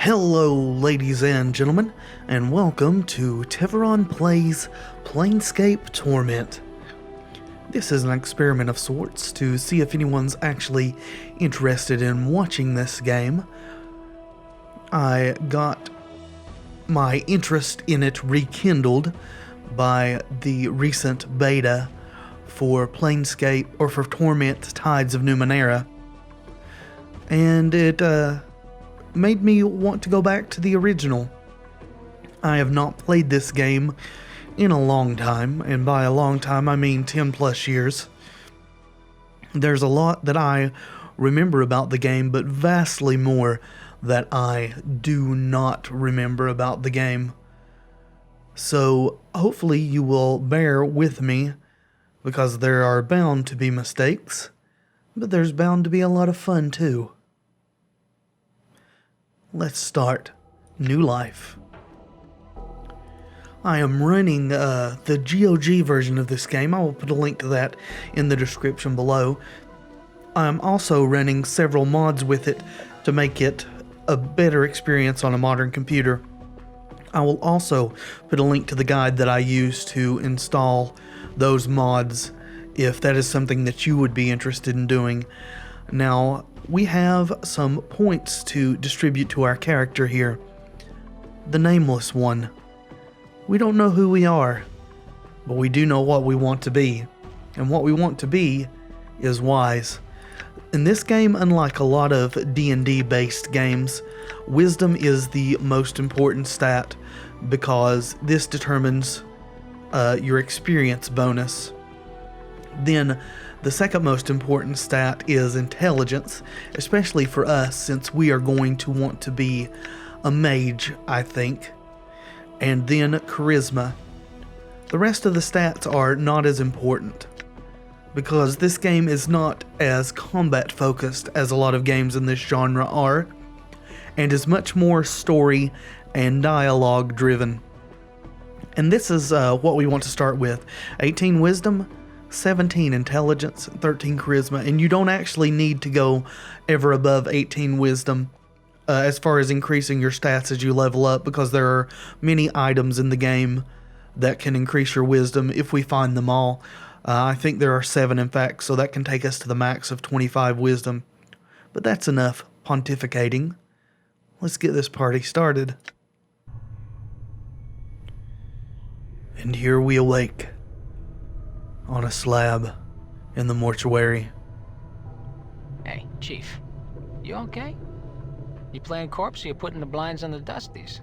Hello, ladies and gentlemen, and welcome to Tevaron Plays Planscape Torment. This is an experiment of sorts to see if anyone's actually interested in watching this game. I got my interest in it rekindled by the recent beta for Planscape, or for Torment Tides of Numenera, and it made me want to go back to the original. I have not played this game in a long time, and by a long time I mean 10 plus years. There's a lot that I remember about the game, but vastly more that I do not remember about the game. So hopefully you will bear with me, because there are bound to be mistakes, but there's bound to be a lot of fun too. Let's start New Life. I am running the GOG version of this game. I will put a link to that in the description below. I'm also running several mods with it to make it a better experience on a modern computer. I will also put a link to the guide that I use to install those mods if that is something that you would be interested in doing. Now, we have some points to distribute to our character here. The Nameless one. We don't know who we are, but we do know what we want to be. And what we want to be is wise. In this game, unlike a lot of D&D based games, wisdom is the most important stat, because this determines your experience bonus. Then, the second most important stat is intelligence, especially for us, since we are going to want to be a mage, I think. And then charisma. The rest of the stats are not as important, because this game is not as combat focused as a lot of games in this genre are, and is much more story and dialogue driven. And this is what we want to start with. 18 wisdom, 17 intelligence, 13 charisma, and you don't actually need to go ever above 18 wisdom as far as increasing your stats as you level up, because there are many items in the game that can increase your wisdom if we find them all. I think there are 7 in fact, so that can take us to the max of 25 wisdom. But that's enough pontificating. Let's get this party started. And here we awake, on a slab in the mortuary. Hey, Chief. You okay? You playing corpse or you putting the blinds on the dusties?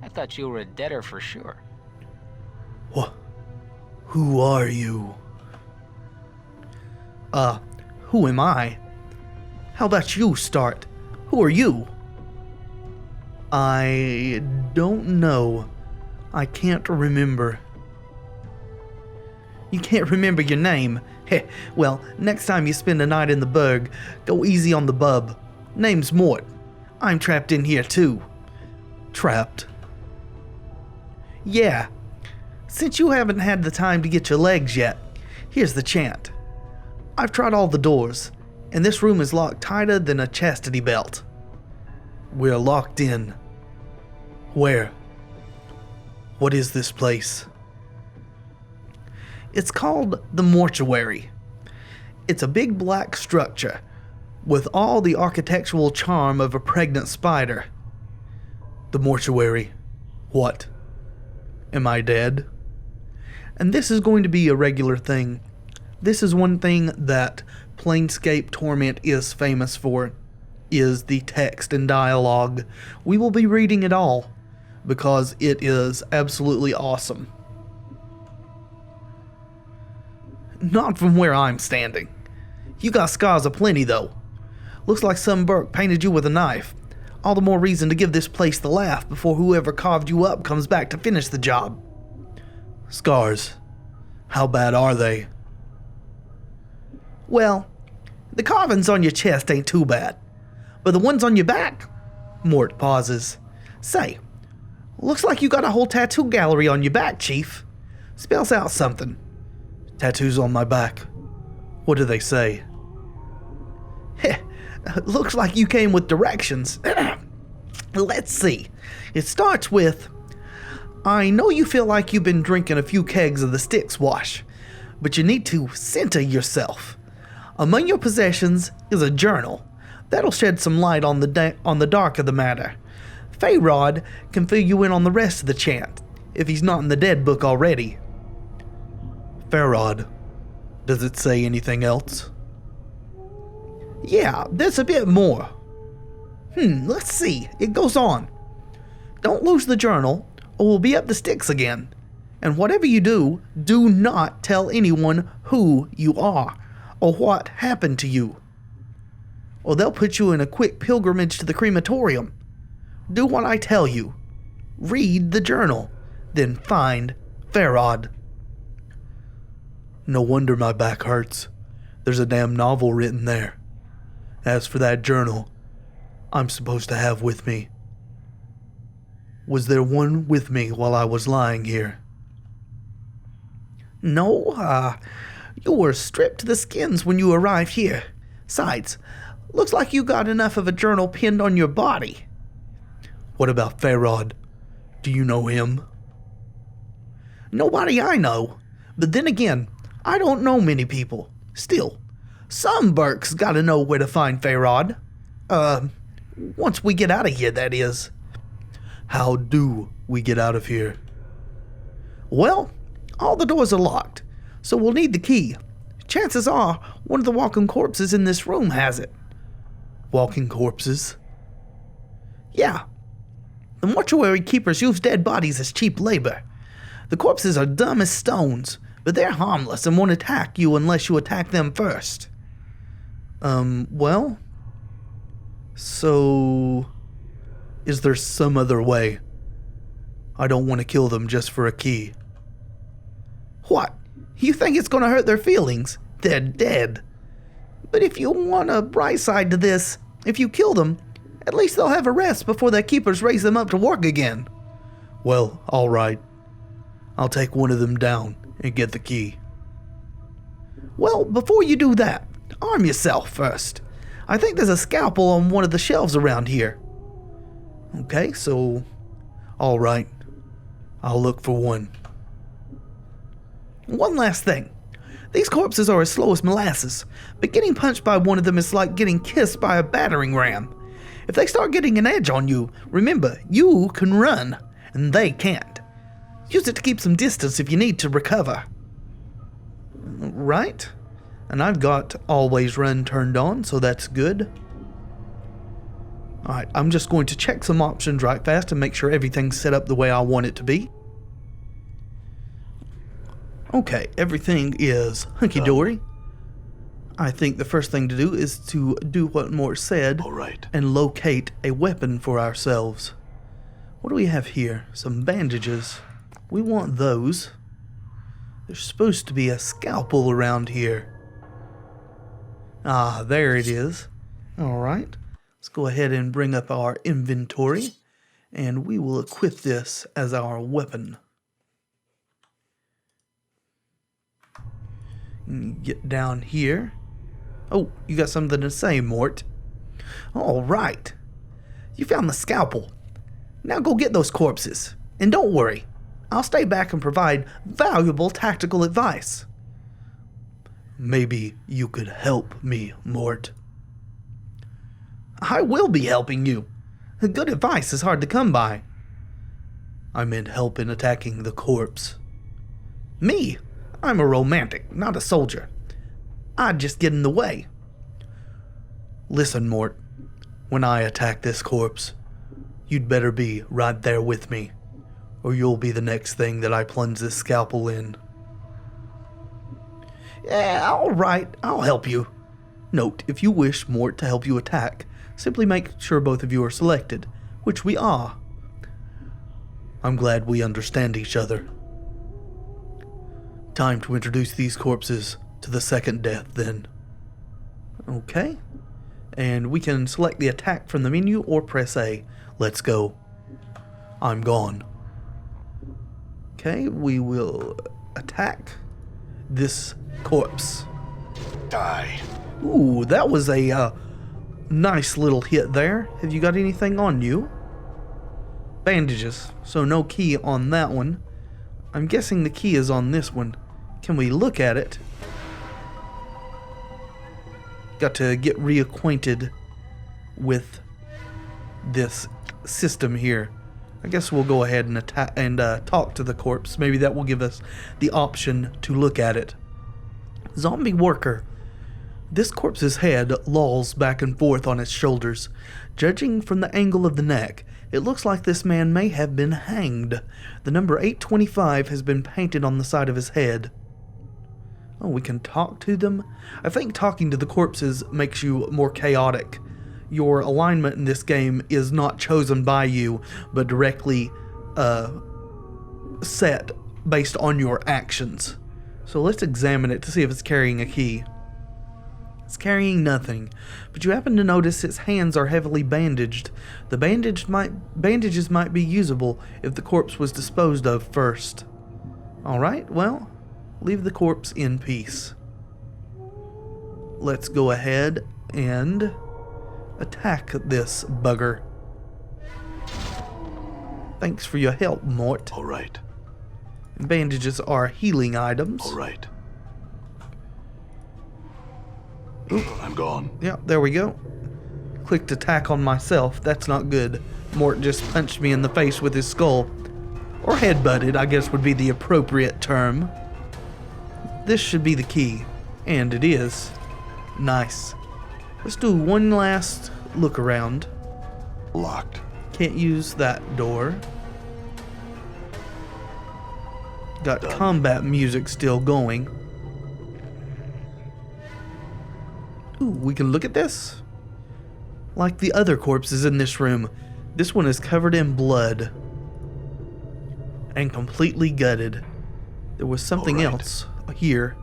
I thought you were a deader for sure. What? Who are you? Who am I? How about you start? Who are you? I don't know. I can't remember. You can't remember your name? Heh, well, next time you spend a night in the burg, go easy on the bub. Name's Mort. I'm trapped in here too. Trapped? Yeah. Since you haven't had the time to get your legs yet, here's the chant. I've tried all the doors, and this room is locked tighter than a chastity belt. We're locked in. Where? What is this place? It's called the mortuary. It's a big black structure with all the architectural charm of a pregnant spider. The mortuary. What? Am I dead? And this is going to be a regular thing. This is one thing that Planscape Torment is famous for, is the text and dialogue. We will be reading it all, because it is absolutely awesome. Not from where I'm standing. You got scars aplenty though. Looks like some Burke painted you with a knife. All the more reason to give this place the laugh before whoever carved you up comes back to finish the job. Scars. How bad are they? Well, the carvings on your chest ain't too bad, but the ones on your back? Mort pauses. Say, looks like you got a whole tattoo gallery on your back, Chief. Spells out something. Tattoos on my back. What do they say? Heh, looks like you came with directions. Let's see. It starts with, I know you feel like you've been drinking a few kegs of the Styx wash, but you need to center yourself. Among your possessions is a journal. That'll shed some light on the dark of the matter. Feyrod can fill you in on the rest of the chant, if he's not in the dead book already. Feyrod, does it say anything else? Yeah, there's a bit more. Let's see. It goes on. Don't lose the journal, or we'll be up the Styx again. And whatever you do, do not tell anyone who you are, or what happened to you, or they'll put you in a quick pilgrimage to the crematorium. Do what I tell you. Read the journal, then find Feyrod. No wonder my back hurts. There's a damn novel written there. As for that journal I'm supposed to have with me, was there one with me while I was lying here? No, you were stripped to the skins when you arrived here. Besides, looks like you got enough of a journal pinned on your body. What about Feyrod? Do you know him? Nobody I know. But then again, I don't know many people. Still, some Burke's gotta know where to find Feyrod. Once we get out of here, that is. How do we get out of here? Well, all the doors are locked, so we'll need the key. Chances are one of the walking corpses in this room has it. Walking corpses? Yeah. The mortuary keepers use dead bodies as cheap labor. The corpses are dumb as stones, but they're harmless and won't attack you unless you attack them first. Well? So, is there some other way? I don't want to kill them just for a key. What? You think it's gonna hurt their feelings? They're dead. But if you want a bright side to this, if you kill them, at least they'll have a rest before their keepers raise them up to work again. Well, all right. I'll take one of them down and get the key. Well, before you do that, arm yourself first. I think there's a scalpel on one of the shelves around here. Okay, so, all right. I'll look for one. One last thing. These corpses are as slow as molasses, but getting punched by one of them is like getting kissed by a battering ram. If they start getting an edge on you, remember, you can run, and they can't. Use it to keep some distance if you need to recover. Right? And I've got always run turned on, so that's good. Alright, I'm just going to check some options right fast and make sure everything's set up the way I want it to be. Okay, everything is hunky-dory. I think the first thing to do is to do what Mort said. All right. And locate a weapon for ourselves. What do we have here? Some bandages. We want those. There's supposed to be a scalpel around here. Ah, there it is. Alright. Let's go ahead and bring up our inventory. And we will equip this as our weapon. Get down here. Oh, you got something to say, Mort. All right. You found the scalpel. Now go get those corpses. And don't worry. I'll stay back and provide valuable tactical advice. Maybe you could help me, Mort. I will be helping you. Good advice is hard to come by. I meant help in attacking the corpse. Me? I'm a romantic, not a soldier. I'd just get in the way. Listen, Mort. When I attack this corpse, you'd better be right there with me, or you'll be the next thing that I plunge this scalpel in. Yeah, all right, I'll help you. Note, if you wish Mort to help you attack, simply make sure both of you are selected, which we are. I'm glad we understand each other. Time to introduce these corpses to the second death, then. Okay. And we can select the attack from the menu or press A. Let's go. I'm gone. Okay, we will attack this corpse. Die. Ooh, that was a nice little hit there. Have you got anything on you? bandages, so no key on that one. I'm guessing the key is on this one. Can we look at it? Got to get reacquainted with this system here. I guess we'll go ahead and talk to the corpse. Maybe that will give us the option to look at it. Zombie worker. This corpse's head lolls back and forth on its shoulders. Judging from the angle of the neck, it looks like this man may have been hanged. The number 825 has been painted on the side of his head. Oh, we can talk to them? I think talking to the corpses makes you more chaotic. Your alignment in this game is not chosen by you, but directly set based on your actions. So let's examine it to see if it's carrying a key. It's carrying nothing, but you happen to notice its hands are heavily bandaged. The bandages might be usable if the corpse was disposed of first. Alright, well, leave the corpse in peace. Let's go ahead and attack this bugger. Thanks for your help, Mort. All right. Bandages are healing items. All right. I'm gone. Yeah, there we go. Clicked attack on myself. That's not good. Mort just punched me in the face with his skull. Or headbutted, I guess would be the appropriate term. This should be the key. And it is. Nice. Let's do one last look around. Locked. Can't use that door. Got Done. combat music still going. Ooh, we can look at this. Like the other corpses in this room, this one is covered in blood and completely gutted. There was something All right. else here.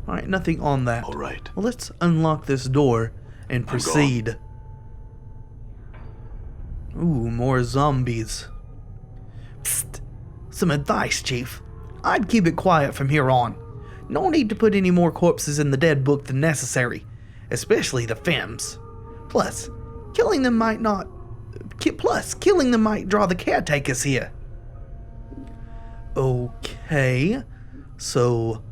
Alright, nothing on that. All right. Well, let's unlock this door and proceed. Ooh, more zombies. Psst. Some advice, Chief. I'd keep it quiet from here on. No need to put any more corpses in the dead book than necessary, especially the femmes. Plus, killing them might draw the caretakers here. Okay, so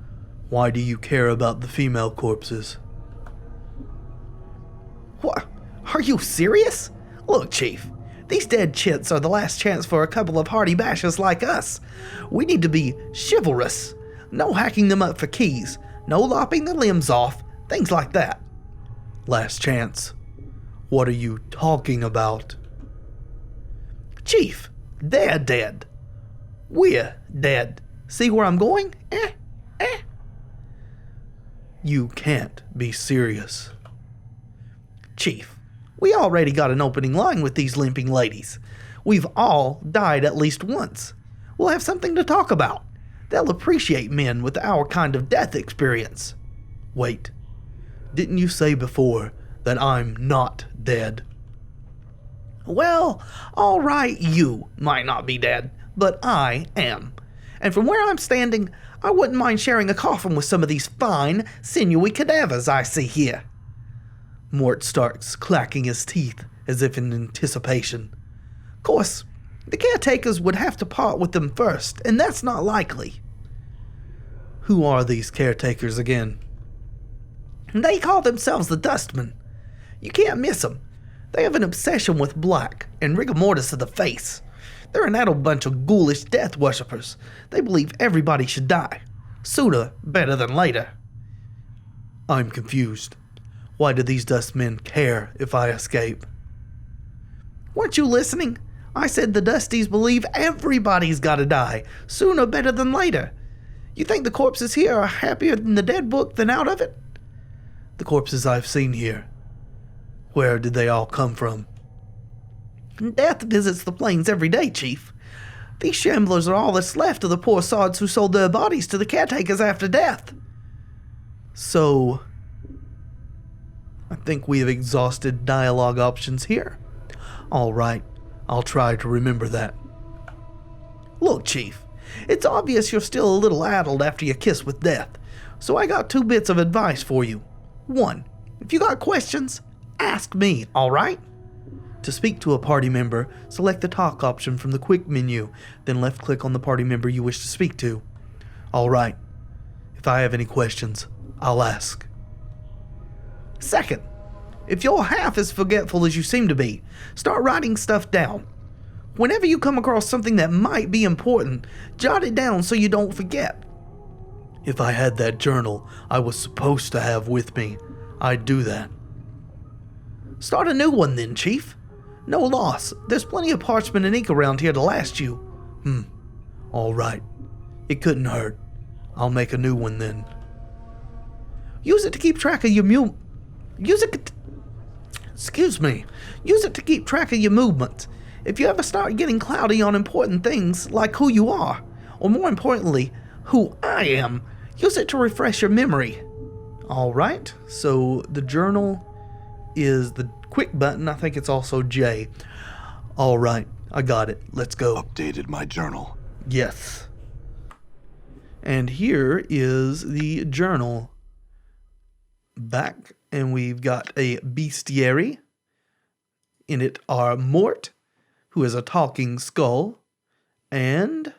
why do you care about the female corpses? What? Are you serious? Look, Chief. These dead chits are the last chance for a couple of hardy bashers like us. We need to be chivalrous. No hacking them up for keys. No lopping their limbs off. Things like that. Last chance. What are you talking about? Chief, they're dead. We're dead. See where I'm going? You can't be serious. Chief, we already got an opening line with these limping ladies. We've all died at least once. We'll have something to talk about. They'll appreciate men with our kind of death experience. Wait, didn't you say before that I'm not dead? Well, all right, you might not be dead, but I am. And from where I'm standing, I wouldn't mind sharing a coffin with some of these fine, sinewy cadavers I see here. Mort starts clacking his teeth as if in anticipation. Of course, the caretakers would have to part with them first, and that's not likely. Who are these caretakers again? They call themselves the Dustmen. You can't miss them. They have an obsession with black and rigor mortis of the face. They're an adult bunch of ghoulish death worshippers. They believe everybody should die. Sooner, better than later. I'm confused. Why do these Dustmen care if I escape? Weren't you listening? I said the Dusties believe everybody's gotta die. Sooner, better than later. You think the corpses here are happier in the dead book than out of it? The corpses I've seen here. Where did they all come from? Death visits the plains every day, Chief. These shamblers are all that's left of the poor sods who sold their bodies to the caretakers after death. So, I think we have exhausted dialogue options here. All right, I'll try to remember that. Look, Chief, it's obvious you're still a little addled after your kiss with death, so I got 2 bits of advice for you. 1, if you got questions, ask me, all right? To speak to a party member, select the talk option from the quick menu, then left-click on the party member you wish to speak to. Alright, if I have any questions, I'll ask. Second, if you're half as forgetful as you seem to be, start writing stuff down. Whenever you come across something that might be important, jot it down so you don't forget. If I had that journal I was supposed to have with me, I'd do that. Start a new one then, Chief. No loss. There's plenty of parchment and ink around here to last you. Alright. It couldn't hurt. I'll make a new one then. Use it to keep track of your Use it to keep track of your movements. If you ever start getting cloudy on important things, like who you are, or more importantly, who I am, use it to refresh your memory. Alright, so the journal is the quick button. I think it's also J. Alright, I got it. Let's go. Updated my journal. Yes. And here is the journal. Back, and we've got a bestiary. In it are Mort, who is a talking skull, and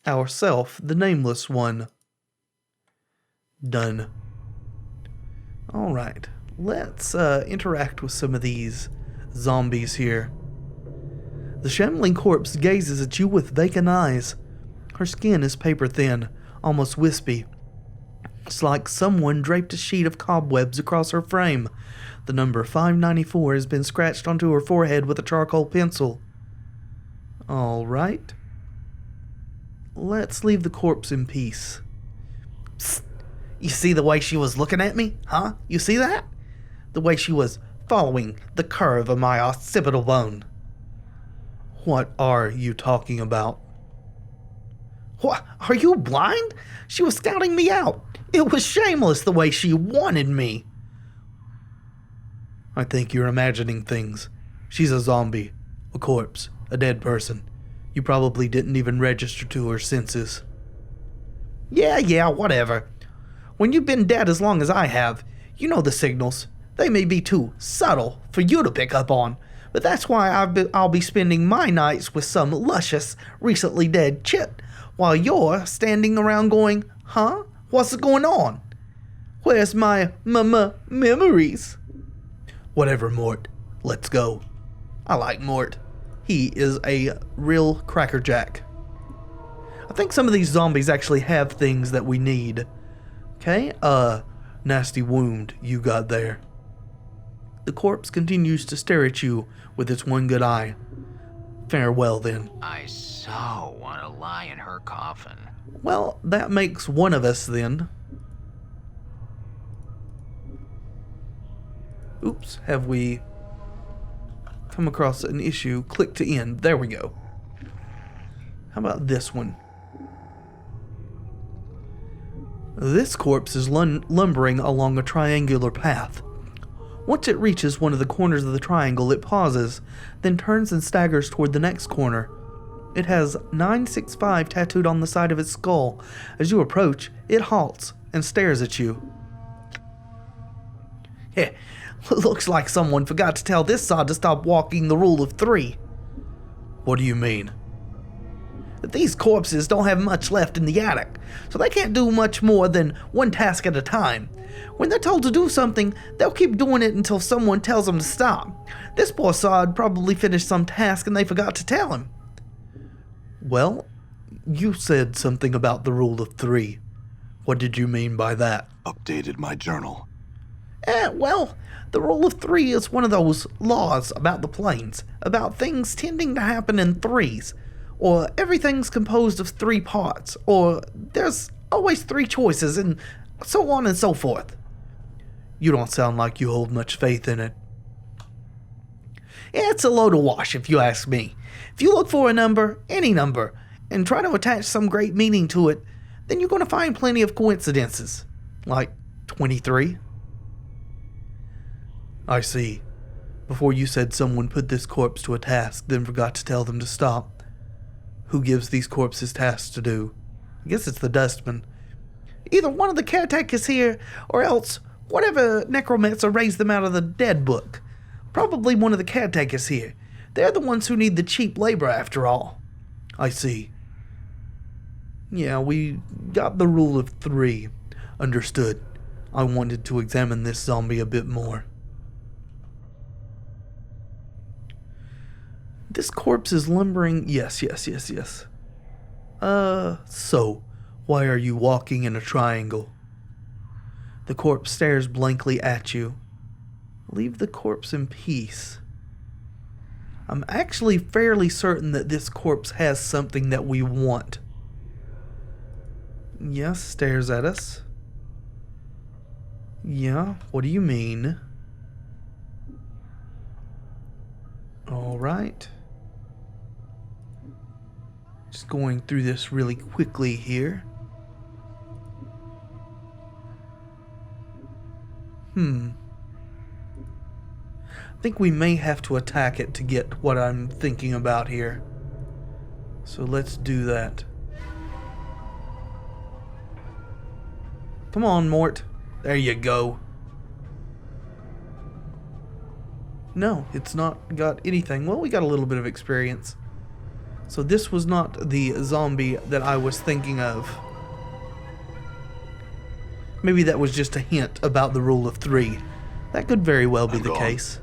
ourself, the Nameless one. Done. Alright, let's interact with some of these zombies here. The shambling corpse gazes at you with vacant eyes. Her skin is paper thin, almost wispy. It's like someone draped a sheet of cobwebs across her frame. The number 594 has been scratched onto her forehead with a charcoal pencil. Alright. Let's leave the corpse in peace. Psst. You see the way she was looking at me? Huh? You see that? The way she was following the curve of my occipital bone. What are you talking about? What? Are you blind? She was scouting me out. It was shameless the way she wanted me. I think you're imagining things. She's a zombie, a corpse, a dead person. You probably didn't even register to her senses. Yeah, whatever. When you've been dead as long as I have, you know the signals. They may be too subtle for you to pick up on, but that's why I'll be spending my nights with some luscious, recently dead chit, while you're standing around going, huh? What's going on? Where's my memories? Whatever, Mort. Let's go. I like Mort. He is a real crackerjack. I think some of these zombies actually have things that we need. Okay, nasty wound you got there. The corpse continues to stare at you with its one good eye. Farewell, then. I so want to lie in her coffin. Well, that makes one of us, then. Oops, have we come across an issue? Click to end. There we go. How about this one? This corpse is lumbering along a triangular path. Once it reaches one of the corners of the triangle, it pauses, then turns and staggers toward the next corner. It has 965 tattooed on the side of its skull. As you approach, it halts and stares at you. Heh, looks like someone forgot to tell this sod to stop walking the rule of 3. What do you mean? These corpses don't have much left in the attic, so they can't do much more than one task at a time. When they're told to do something, they'll keep doing it until someone tells them to stop. This poor sod probably finished some task and they forgot to tell him. Well, you said something about the rule of 3. What did you mean by that? Updated my journal. Well, the rule of 3 is one of those laws about the planes, about things tending to happen in threes. Or everything's composed of 3 parts, or there's always 3 choices, and so on and so forth. You don't sound like you hold much faith in it. It's a load of wash, if you ask me. If you look for a number, any number, and try to attach some great meaning to it, then you're going to find plenty of coincidences. Like 23. I see. Before you said someone put this corpse to a task, then forgot to tell them to stop. Who gives these corpses tasks to do? I guess it's the dustman. Either one of the caretakers here, or else whatever necromancer raised them out of the dead book. Probably one of the caretakers here. They're the ones who need the cheap labor after all. I see. Yeah, we got the rule of 3. Understood. I wanted to examine this zombie a bit more. This corpse is lumbering. Yes. So, why are you walking in a triangle? The corpse stares blankly at you. Leave the corpse in peace. I'm actually fairly certain that this corpse has something that we want. Yes, stares at us. Yeah, what do you mean? Alright. Just going through this really quickly here. I think we may have to attack it to get what I'm thinking about here. So let's do that. Come on, Mort. There you go. No, it's not got anything. Well, we got a little bit of experience. So this was not the zombie that I was thinking of. Maybe that was just a hint about the rule of 3. That could very well be the case.